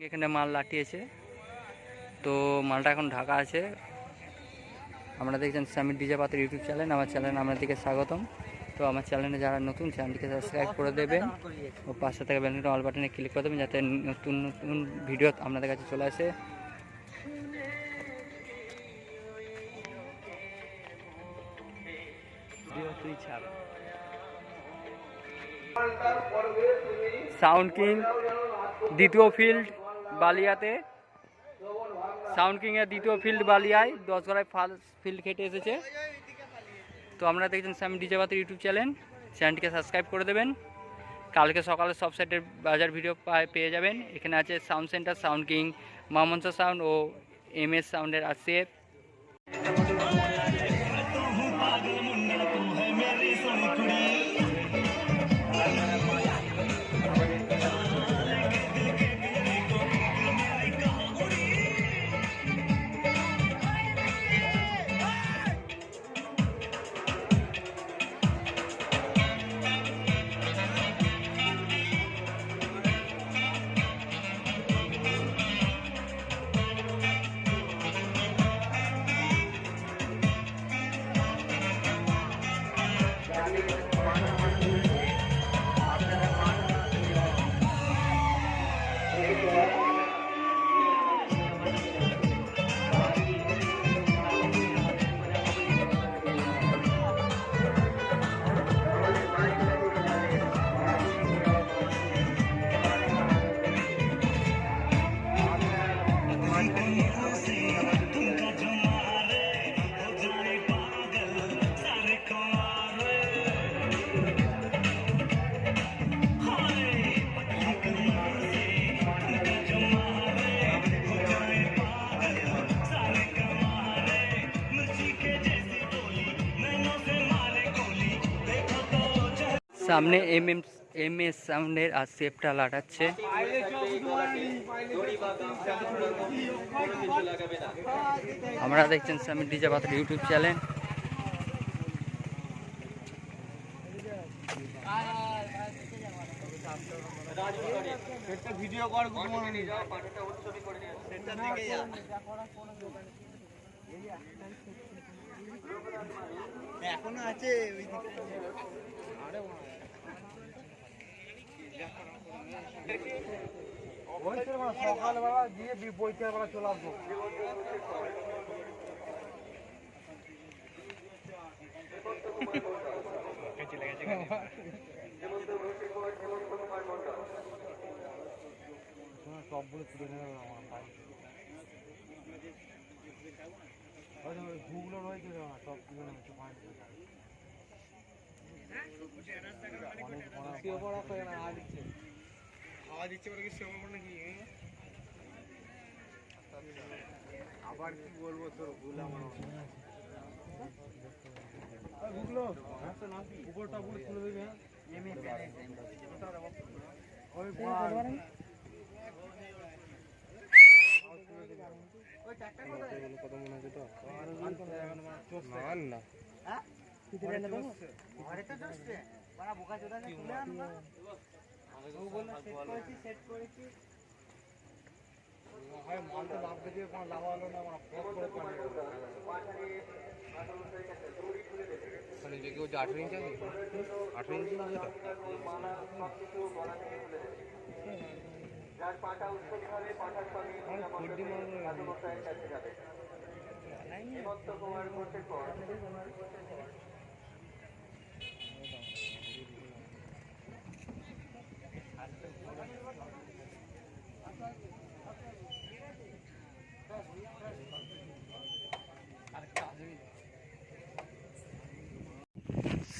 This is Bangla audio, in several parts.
এখানে মাল লাটিয়েছে, তো মালটা এখন ঢাকা আছে। আমরা দেখছেন সামিট ডিজে পাত্র ইউটিউব চ্যানেল, আমার চ্যানেলে আপনাদেরকে স্বাগতম। তো আমার চ্যানেলে যারা নতুন, চ্যানেলটিকে সাবস্ক্রাইব করে দেবেন ও পাশে থাকা বেল আইকন অল বাটনে ক্লিক করে দেবেন, যাতে নতুন নতুন ভিডিও আপনাদের কাছে চলে আসে। সাউন্ড কিং দ্বিতীয় ফিল্ড বালিয়াতে, সাউন্ড কিংয়ের দ্বিতীয় ফিল্ড বালিয়ায় 10 গড়ায় ফার্স্ট ফিল্ড খেটে এসেছে। তো আপনারা দেখছেন সামিট ডিজে পাত্র ইউটিউব চ্যানেলটিকে সাবস্ক্রাইব করে দেবেন। কালকে সকালে সব সাইটের বাজার ভিডিও পেয়ে যাবেন। এখানে আছে সাউন্ড সেন্টার, সাউন্ড কিং, মামঞ্চ সাউন্ড ও MS সাউন্ডের RCF। সামনে MS সাউন্ডের RCFটা লাটাচ্ছে। আমরা দেখছেন সামিট ডিজে পাত্র ইউটিউব চ্যানেল। ভিডিও কর এখনো আছে সকালবেলা দিয়ে বৈকাল বেলা চলে আসবো। সবগুলো তুলে নেবে ঘুগুলো রয়েছে সব তুলে নেবে। আওয়াজ দিচ্ছে বলে কি সেবা নাকি? আবার কি বলবো, তোর ভুল আমার ঘুগলো উপরটা পুরো তুলে দেবে। কত মনে আছে তো না মালটা লাভ দিয়ে কোনো লাভ হলো না। কেউ 18 ইঞ্চি আছে, 18 ইঞ্চি না যেটা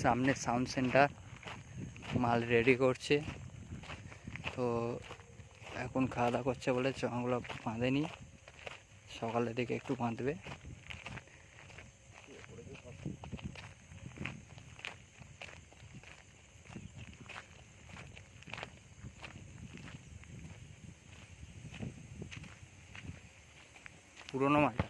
সামনে সাউন্ড সেন্টার মাল রেডি করছে, তো এখন খাওয়া দাওয়া করছে বলে চঙগুলো বাঁধেনি, সকালের দিকে একটু বাঁধবে। পুরোনো মালটা